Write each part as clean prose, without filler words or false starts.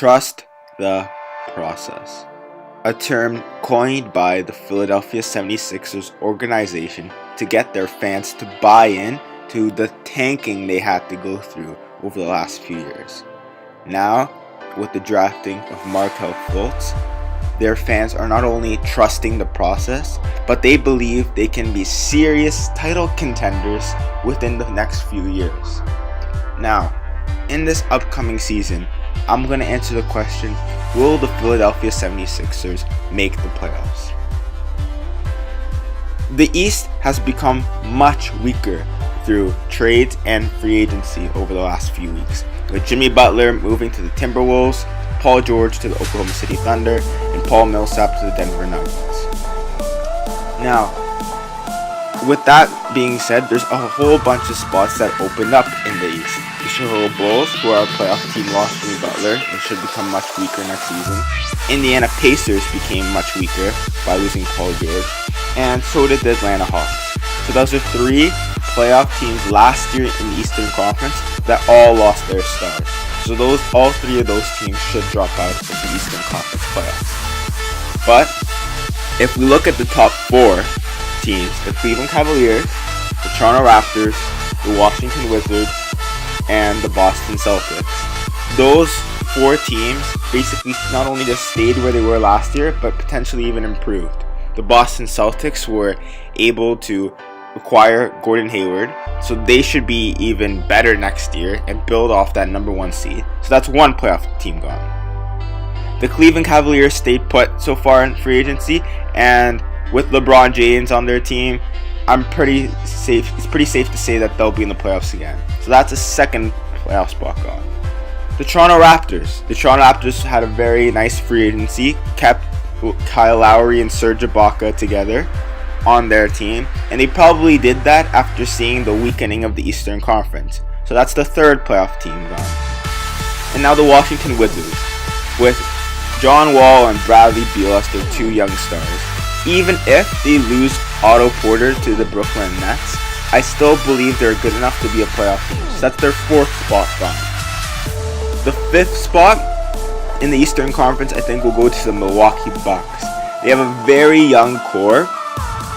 Trust the process. A term coined by the Philadelphia 76ers organization to get their fans to buy in to the tanking they had to go through over the last few years. Now, with the drafting of Markelle Fultz, their fans are not only trusting the process, but they believe they can be serious title contenders within the next few years. Now, in this upcoming season, I'm going to answer the question, will the Philadelphia 76ers make the playoffs? The East has become much weaker through trades and free agency over the last few weeks, with Jimmy Butler moving to the Timberwolves, Paul George to the Oklahoma City Thunder, and Paul Millsap to the Denver Nuggets. Now, with that being said, there's a whole bunch of spots that opened up in the East. The Chicago Bulls, who are a playoff team, lost Jimmy Butler and should become much weaker next season. Indiana Pacers became much weaker by losing Paul George, and so did the Atlanta Hawks. So those are three playoff teams last year in the Eastern Conference that all lost their stars. So all three of those teams should drop out of the Eastern Conference playoffs. But if we look at the top four teams, the Cleveland Cavaliers, the Toronto Raptors, the Washington Wizards, and the Boston Celtics, those four teams basically not only just stayed where they were last year, but potentially even improved. The Boston Celtics were able to acquire Gordon Hayward, so they should be even better next year and build off that number one seed. So that's one playoff team gone. The Cleveland Cavaliers stayed put so far in free agency, and with LeBron James on their team, it's pretty safe to say that they'll be in the playoffs again. So that's a second playoff spot gone. The Toronto Raptors had a very nice free agency, kept Kyle Lowry and Serge Ibaka together on their team, and they probably did that after seeing the weakening of the Eastern Conference. So that's the third playoff team gone. And now the Washington Wizards, with John Wall and Bradley Beal as their two young stars. Even if they lose Otto Porter to the Brooklyn Nets, I still believe they're good enough to be a playoff team. So that's their fourth spot gone. The fifth spot in the Eastern Conference, I think, will go to the Milwaukee Bucks. They have a very young core,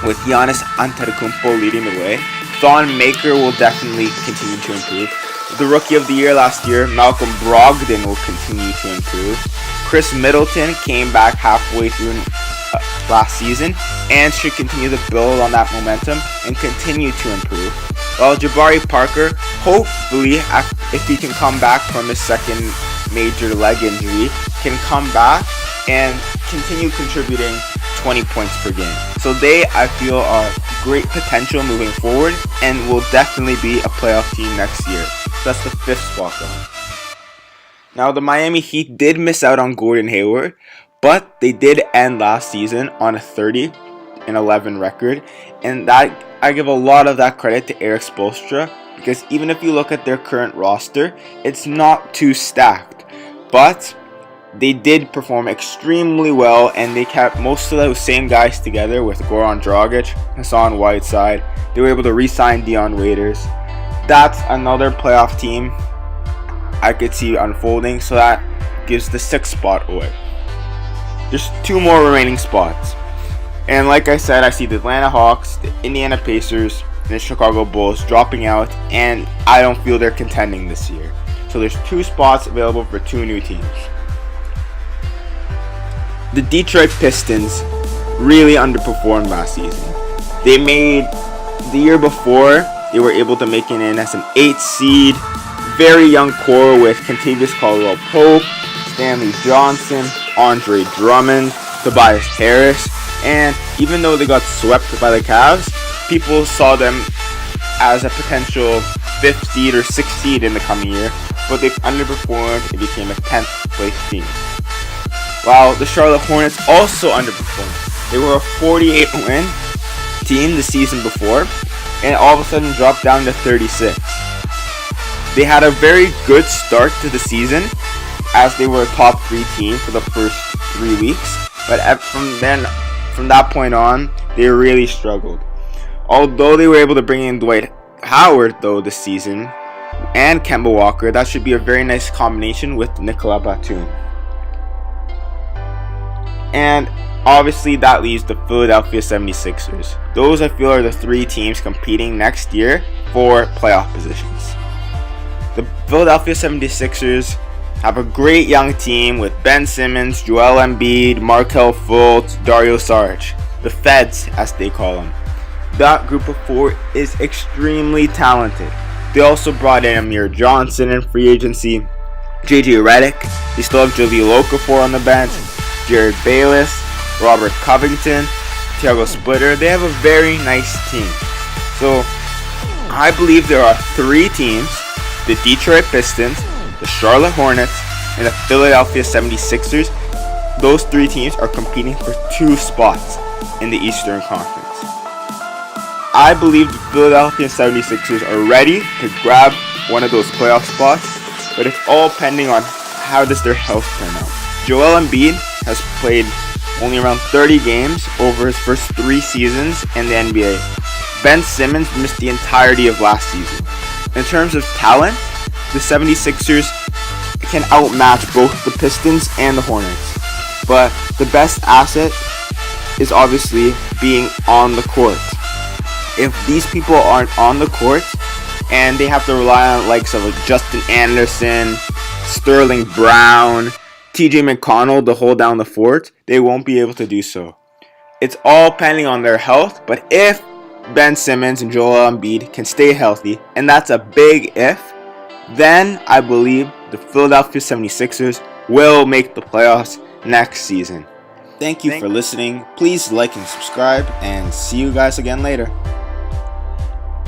with Giannis Antetokounmpo leading the way. Thon Maker will definitely continue to improve. The Rookie of the Year last year, Malcolm Brogdon, will continue to improve. Chris Middleton came back halfway through last season and should continue to build on that momentum and continue to improve. While Jabari Parker, hopefully, if he can come back from his second major leg injury, can come back and continue contributing 20 points per game. So they, I feel, are great potential moving forward and will definitely be a playoff team next year. So that's the fifth spot gone. Now, the Miami Heat did miss out on Gordon Hayward, but they did end last season on a 30-11 record, and that I give a lot of that credit to Erik Spoelstra, because even if you look at their current roster, it's not too stacked, but they did perform extremely well, and they kept most of those same guys together with Goran Dragic, Hassan Whiteside. They were able to re-sign Dion Waiters. That's another playoff team I could see unfolding, so that gives the sixth spot away. There's two more remaining spots. And like I said, I see the Atlanta Hawks, the Indiana Pacers, and the Chicago Bulls dropping out, and I don't feel they're contending this year. So there's two spots available for two new teams. The Detroit Pistons really underperformed last season. The year before, they were able to make it in as an 8th seed. Very young core with Kentavious Caldwell-Pope, Stanley Johnson, Andre Drummond, Tobias Harris, and even though they got swept by the Cavs, people saw them as a potential 5th seed or 6th seed in the coming year, but they've underperformed and became a 10th place team. While the Charlotte Hornets also underperformed. They were a 48-win team the season before, and all of a sudden dropped down to 36. They had a very good start to the season, as they were a top 3 team for the first 3 weeks, but from that point on, they really struggled. Although they were able to bring in Dwight Howard though this season, and Kemba Walker, that should be a very nice combination with Nicolas Batum. And obviously that leaves the Philadelphia 76ers. Those I feel are the three teams competing next year for playoff positions. The Philadelphia 76ers have a great young team with Ben Simmons, Joel Embiid, Markelle Fultz, Dario Saric. The Feds, as they call them. That group of four is extremely talented. They also brought in Amir Johnson in free agency, JJ Redick. They still have Jovi Okafor on the bench, Jared Bayless, Robert Covington, Thiago Splitter. They have a very nice team. So I believe there are three teams: the Detroit Pistons, the Charlotte Hornets, and the Philadelphia 76ers. Those three teams are competing for 2 spots in the Eastern Conference. I believe the Philadelphia 76ers are ready to grab one of those playoff spots, but it's all pending on how does their health turn out. Joel Embiid has played only around 30 games over his first 3 seasons in the NBA. Ben Simmons missed the entirety of last season. In terms of talent, the 76ers can outmatch both the Pistons and the Hornets. But the best asset is obviously being on the court. If these people aren't on the court and they have to rely on likes of Justin Anderson, Sterling Brown, TJ McConnell to hold down the fort, they won't be able to do so. It's all pending on their health, but if Ben Simmons and Joel Embiid can stay healthy, and that's a big if, then I believe the Philadelphia 76ers will make the playoffs next season. Thank you for listening. Please like and subscribe, and see you guys again later.